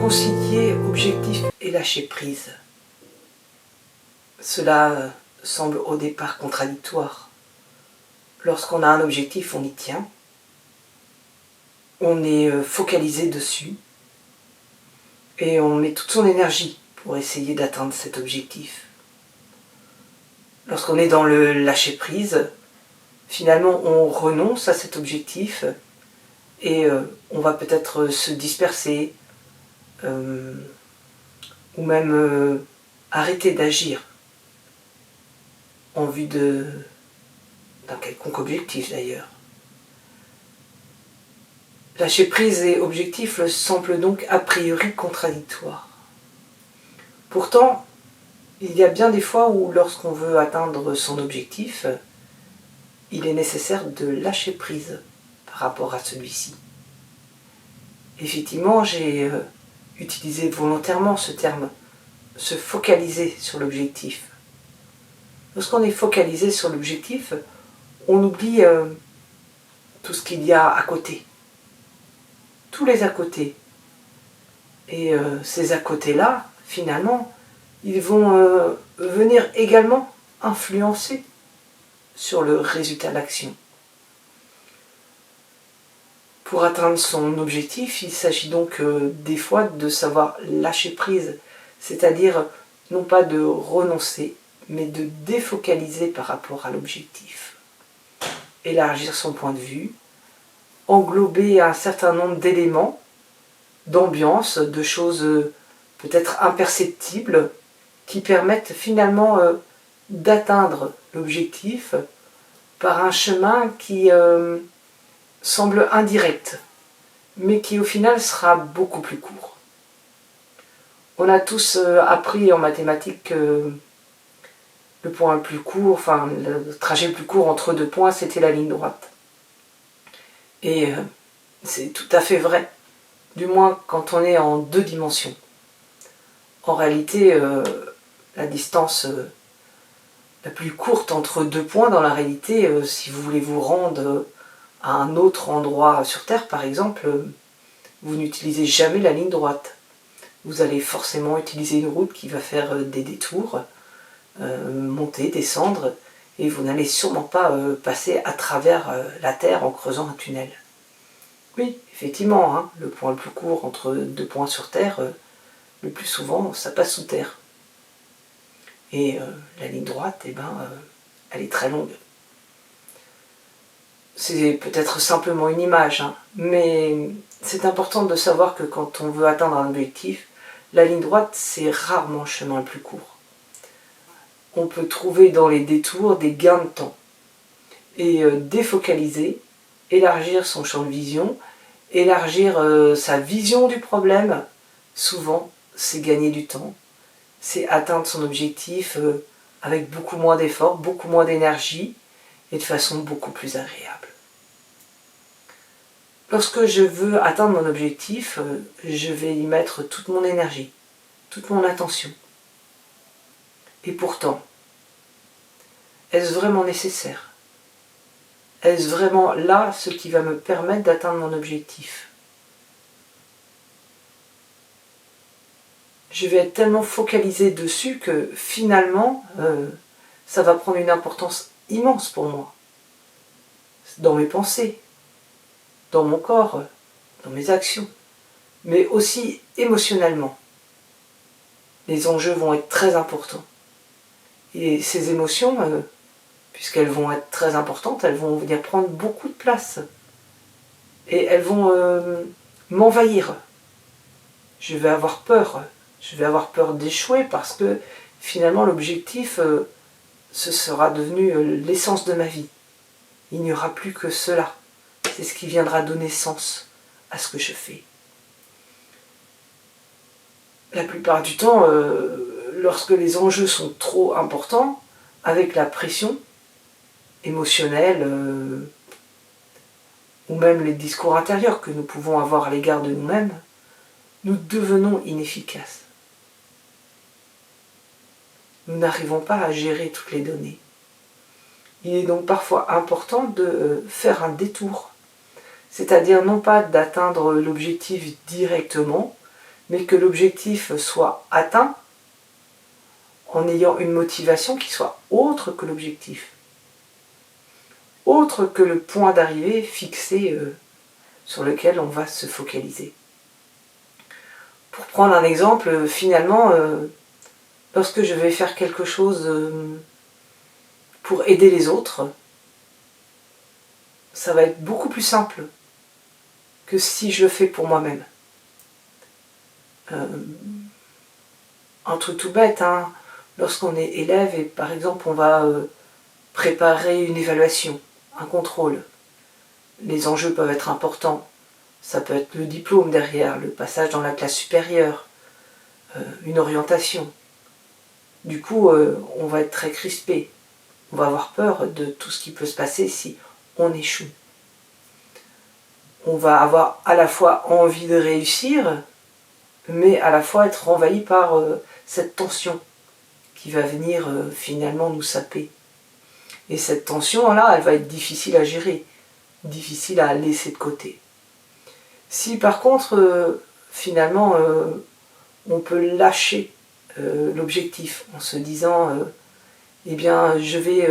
concilier objectif et lâcher prise. Cela semble au départ contradictoire. Lorsqu'on a un objectif, on y tient. On est focalisé dessus et on met toute son énergie pour essayer d'atteindre cet objectif. Lorsqu'on est dans le lâcher-prise, finalement on renonce à cet objectif et on va peut-être se disperser ou même arrêter d'agir en vue d'un quelconque objectif d'ailleurs. Lâcher prise et objectif semblent donc a priori contradictoires. Pourtant, il y a bien des fois où lorsqu'on veut atteindre son objectif, il est nécessaire de lâcher prise par rapport à celui-ci. Effectivement, j'ai utilisé volontairement ce terme, se focaliser sur l'objectif. Lorsqu'on est focalisé sur l'objectif, on oublie tout ce qu'il y a à côté. Tous les à côté. Et ces à côté-là, finalement, ils vont venir également influencer sur le résultat de l'action. Pour atteindre son objectif, il s'agit donc des fois de savoir lâcher prise, c'est-à-dire non pas de renoncer, mais de défocaliser par rapport à l'objectif. Élargir son point de vue, englober un certain nombre d'éléments, d'ambiance, de choses peut-être imperceptibles, qui permettent finalement d'atteindre l'objectif par un chemin qui semble indirect, mais qui au final sera beaucoup plus court. On a tous appris en mathématiques que le point le plus court, enfin le trajet le plus court entre deux points, c'était la ligne droite. Et c'est tout à fait vrai, du moins quand on est en deux dimensions. En réalité, la distance la plus courte entre deux points, dans la réalité, si vous voulez vous rendre à un autre endroit sur Terre, par exemple, vous n'utilisez jamais la ligne droite. Vous allez forcément utiliser une route qui va faire des détours, monter, descendre, et vous n'allez sûrement pas passer à travers la Terre en creusant un tunnel. Oui, effectivement, hein, le point le plus court entre deux points sur Terre, le plus souvent, ça passe sous terre. Et la ligne droite, elle est très longue. C'est peut-être simplement une image, hein, mais c'est important de savoir que quand on veut atteindre un objectif, la ligne droite, c'est rarement le chemin le plus court. On peut trouver dans les détours des gains de temps. Et défocaliser, élargir son champ de vision, élargir sa vision du problème, souvent, c'est gagner du temps. C'est atteindre son objectif avec beaucoup moins d'efforts, beaucoup moins d'énergie et de façon beaucoup plus agréable. Lorsque je veux atteindre mon objectif, je vais y mettre toute mon énergie, toute mon attention. Et pourtant, est-ce vraiment nécessaire ? Est-ce vraiment là ce qui va me permettre d'atteindre mon objectif ? Je vais être tellement focalisé dessus que finalement, ça va prendre une importance immense pour moi. Dans mes pensées, dans mon corps, dans mes actions, mais aussi émotionnellement. Les enjeux vont être très importants. Et ces émotions, puisqu'elles vont être très importantes, elles vont venir prendre beaucoup de place. Et elles vont m'envahir. Je vais avoir peur. Je vais avoir peur d'échouer parce que finalement l'objectif, ce sera devenu l'essence de ma vie. Il n'y aura plus que cela. C'est ce qui viendra donner sens à ce que je fais. La plupart du temps, lorsque les enjeux sont trop importants, avec la pression émotionnelle, ou même les discours intérieurs que nous pouvons avoir à l'égard de nous-mêmes, nous devenons inefficaces. Nous n'arrivons pas à gérer toutes les données. Il est donc parfois important de faire un détour, c'est-à-dire non pas d'atteindre l'objectif directement, mais que l'objectif soit atteint en ayant une motivation qui soit autre que l'objectif, autre que le point d'arrivée fixé sur lequel on va se focaliser. Pour prendre un exemple, finalement, lorsque je vais faire quelque chose pour aider les autres, ça va être beaucoup plus simple que si je le fais pour moi-même. Un truc tout bête, hein, lorsqu'on est élève et par exemple on va préparer une évaluation, un contrôle, les enjeux peuvent être importants. Ça peut être le diplôme derrière, le passage dans la classe supérieure, une orientation. Du coup, on va être très crispé. On va avoir peur de tout ce qui peut se passer si on échoue. On va avoir à la fois envie de réussir, mais à la fois être envahi par cette tension qui va venir finalement nous saper. Et cette tension-là, elle va être difficile à gérer, difficile à laisser de côté. Si par contre, finalement, on peut lâcher l'objectif en se disant eh bien, je vais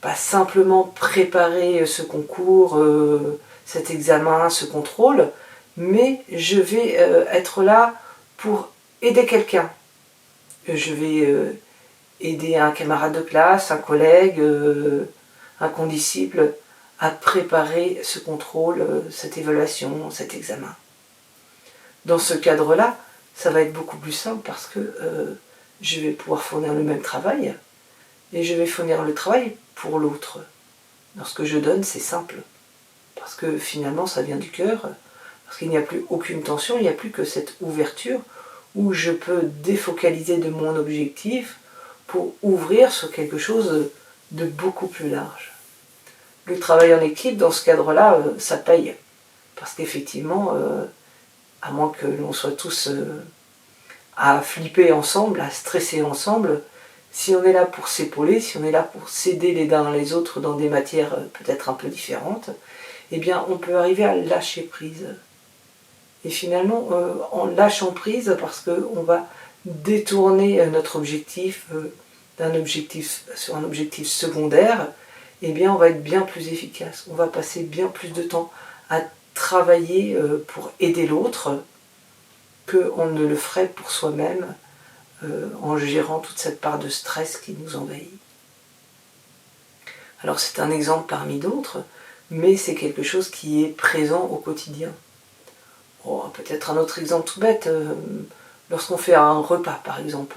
pas simplement préparer ce concours, cet examen, ce contrôle, mais je vais être là pour aider quelqu'un. Je vais aider un camarade de classe, un collègue, un condisciple à préparer ce contrôle, cette évaluation, cet examen. Dans ce cadre-là, ça va être beaucoup plus simple parce que je vais pouvoir fournir le même travail et je vais fournir le travail pour l'autre. Lorsque je donne, c'est simple parce que finalement ça vient du cœur, parce qu'il n'y a plus aucune tension, il n'y a plus que cette ouverture où je peux défocaliser de mon objectif pour ouvrir sur quelque chose de beaucoup plus large. Le travail en équipe, dans ce cadre-là, ça paye. Parce qu'effectivement, à moins que l'on soit tous à flipper ensemble, à stresser ensemble, si on est là pour s'épauler, si on est là pour s'aider les uns les autres dans des matières peut-être un peu différentes, eh bien on peut arriver à lâcher prise. Et finalement, en lâchant prise, parce qu'on va détourner notre objectif d'un objectif sur un objectif secondaire, eh bien on va être bien plus efficace. On va passer bien plus de temps à travailler pour aider l'autre qu'on ne le ferait pour soi-même en gérant toute cette part de stress qui nous envahit. Alors c'est un exemple parmi d'autres, mais c'est quelque chose qui est présent au quotidien. Oh, peut-être un autre exemple tout bête, lorsqu'on fait un repas par exemple.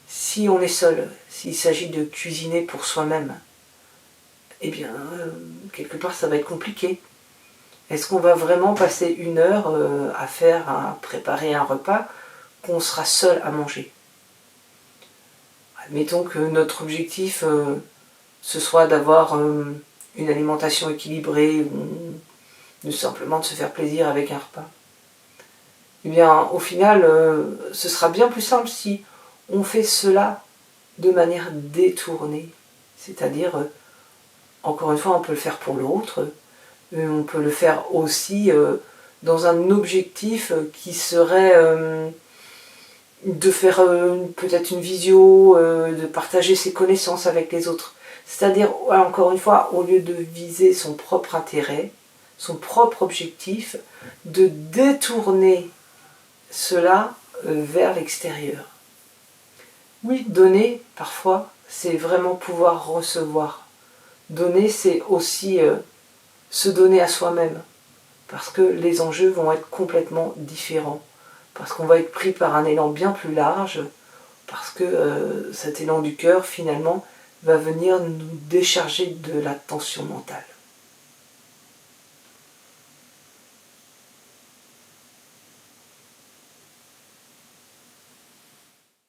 Si on est seul, s'il s'agit de cuisiner pour soi-même, eh bien, quelque part ça va être compliqué. Est-ce qu'on va vraiment passer une heure à préparer un repas qu'on sera seul à manger? Admettons que notre objectif, ce soit d'avoir une alimentation équilibrée ou simplement de se faire plaisir avec un repas. Eh bien, au final, ce sera bien plus simple si on fait cela de manière détournée. C'est-à-dire, encore une fois, on peut le faire pour l'autre, on peut le faire aussi dans un objectif qui serait de faire peut-être une visio, de partager ses connaissances avec les autres. C'est-à-dire, encore une fois, au lieu de viser son propre intérêt, son propre objectif, de détourner cela vers l'extérieur. Oui, donner, parfois, c'est vraiment pouvoir recevoir. Donner, c'est aussi se donner à soi-même, parce que les enjeux vont être complètement différents, parce qu'on va être pris par un élan bien plus large, parce que cet élan du cœur, finalement, va venir nous décharger de la tension mentale.